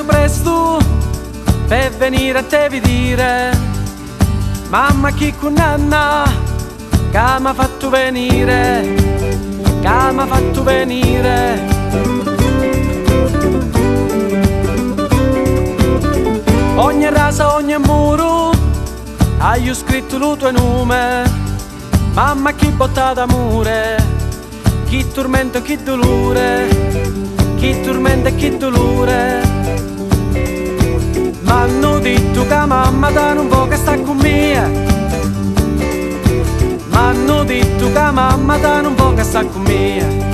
presto per venire a te vedere. Mamma chi condanna che m'ha fatto venire, che m'ha fatto venire. Ogni rasa, ogni muro hai scritto il tuo nome. Mamma chi botta d'amore, chi tormento, chi dolore, chi tormenta e chi dolore. M'hanno detto che mamma da non può che sta con me. M'hanno detto che mamma da non può che sta con me.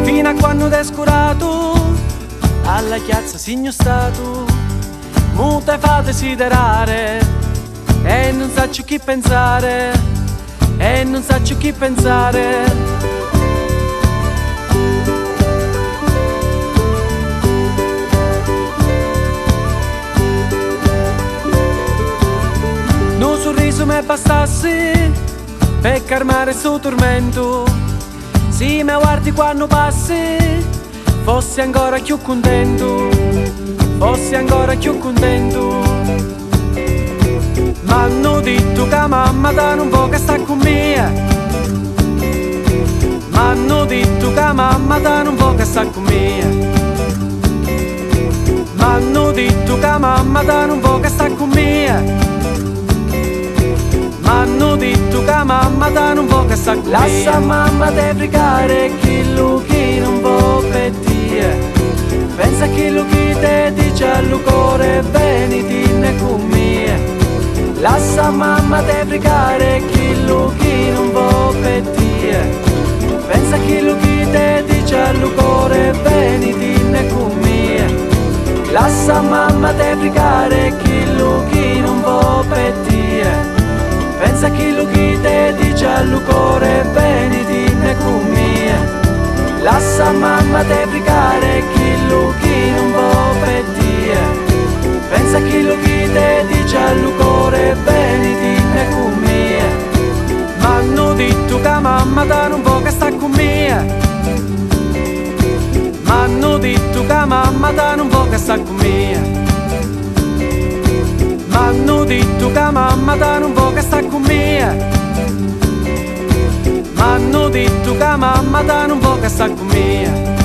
Fino a quando t'è scurato alla chiazza signo stato, muta e fa desiderare e non saccio chi pensare, e non saccio chi pensare. Un sorriso mi bastasse per calmare il suo tormento. Se mi guardi quando passi fossi ancora più contento, fossi ancora più contento. M'hanno detto che mamma da non può che sta con me. M'hanno detto che mamma da non può che sta con me. M'hanno detto che mamma da non può che sta con me. M'hanno detto che mamma da non può che sta con me. Lascia mamma te pregare chi lo chi non può per te. Pensa che lo chi te dice al cuore veniti con me. Lascia mamma te pregare chi lo chi non può per te. Pensa che lo chi te dice al cuore veniti con me. Lascia mamma te pregare chi lo chi non può per te. Pensa che lo chi te dice al cuore veniti con me. Lascia mamma te pregare chi lo chi non può per te. Pensa che lo chi te dice al cuore veniti con me. M'hanno detto che mamma da non può che sta con me. M'hanno detto che mamma da non può che sta con me. M'hanno detto che mamma da non può che sta con me. M'hanno detto che mamma da non può che sta con me.